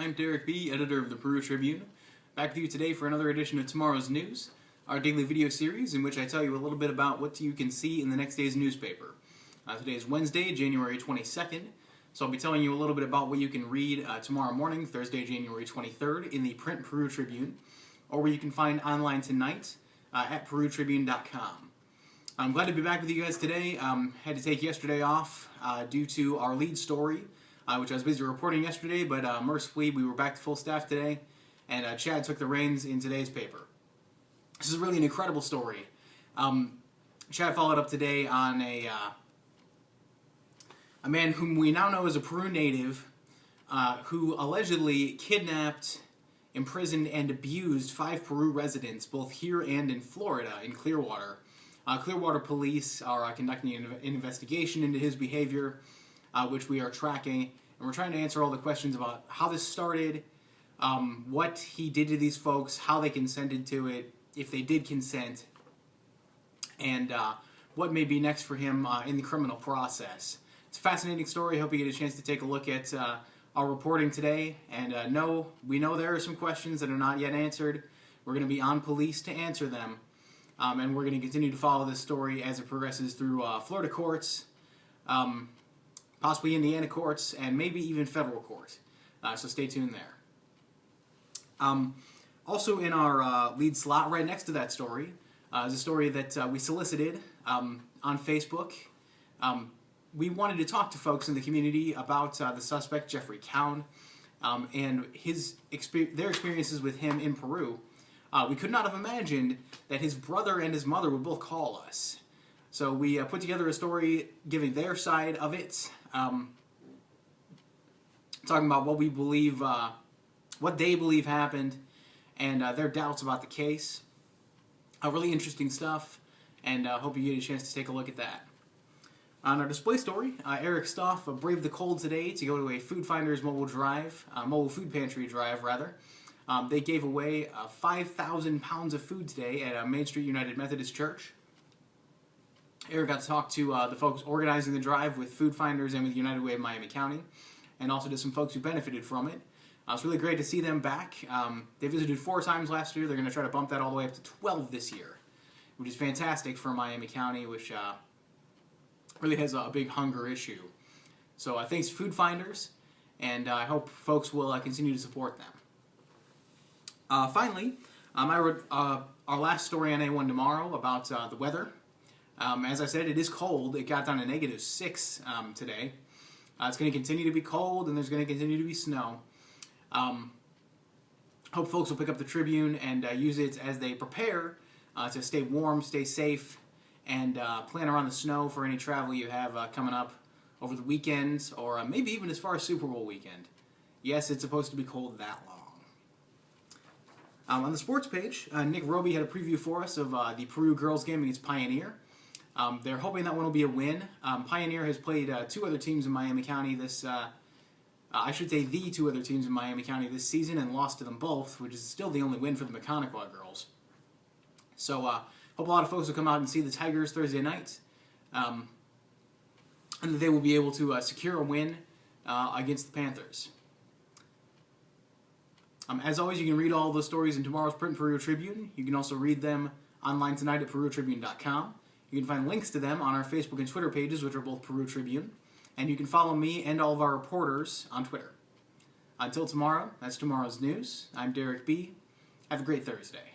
I'm Derek B., editor of the Peru Tribune, back with you today for another edition of Tomorrow's News, our daily video series in which I tell you a little bit about what you can see in the next day's newspaper. Today is Wednesday, January 22nd, so I'll be telling you a little bit about what you can read tomorrow morning, Thursday, January 23rd, in the print Peru Tribune, or what you can find online tonight at perutribune.com. I'm glad to be back with you guys today. Had to take yesterday off due to our lead story, which I was busy reporting yesterday, but mercifully we were back to full staff today, and Chad took the reins in today's paper. This is really an incredible story. Chad followed up today on a man whom we now know is a Peru native who allegedly kidnapped, imprisoned, and abused 5 Peru residents, both here and in Florida, in Clearwater. Clearwater police are conducting an investigation into his behavior, which we are tracking, and we're trying to answer all the questions about how this started, what he did to these folks, how they consented to it, if they did consent, and what may be next for him in the criminal process. It's a fascinating story. I hope you get a chance to take a look at our reporting today, and we know there are some questions that are not yet answered. We're going to be on police to answer them, and we're going to continue to follow this story as it progresses through Florida courts, possibly Indiana courts, and maybe even federal court. So stay tuned there. Also in our lead slot, right next to that story, is a story that we solicited on Facebook. We wanted to talk to folks in the community about the suspect, Jeffrey Cowan, and their experiences with him in Peru. We could not have imagined that his brother and his mother would both call us. So we put together a story giving their side of it, talking about what we believe, what they believe happened, and their doubts about the case. Really interesting stuff, and hope you get a chance to take a look at that. On our display story, Eric Stoff braved the cold today to go to a Food Finders mobile food pantry drive, rather. They gave away 5,000 pounds of food today at Main Street United Methodist Church. Eric got to talk to the folks organizing the drive with Food Finders and with United Way of Miami County, and also to some folks who benefited from it. It's really great to see them back. They visited 4 times last year. They're going to try to bump that all the way up to 12 this year, which is fantastic for Miami County, which really has a big hunger issue. So thanks to Food Finders, and I hope folks will continue to support them. Finally, I wrote our last story on A1 tomorrow about the weather. As I said, it is cold. It got down to -6 today. It's going to continue to be cold, and there's going to continue to be snow. Hope folks will pick up the Tribune and use it as they prepare to stay warm, stay safe, and plan around the snow for any travel you have coming up over the weekend, or maybe even as far as Super Bowl weekend. Yes, it's supposed to be cold that long. On the sports page, Nick Roby had a preview for us of the Peru girls game against Pioneer. They're hoping that one will be a win. Pioneer has played 2 other teams in Miami County this, I should say the 2 other teams in Miami County this season, and lost to them both, which is still the only win for the Mechanical girls. So hope a lot of folks will come out and see the Tigers Thursday night, and that they will be able to secure a win against the Panthers. As always, you can read all those stories in tomorrow's print Peru Tribune. You can also read them online tonight at perutribune.com. You can find links to them on our Facebook and Twitter pages, which are both Peru Tribune. And you can follow me and all of our reporters on Twitter. Until tomorrow, that's tomorrow's news. I'm Derek B. Have a great Thursday.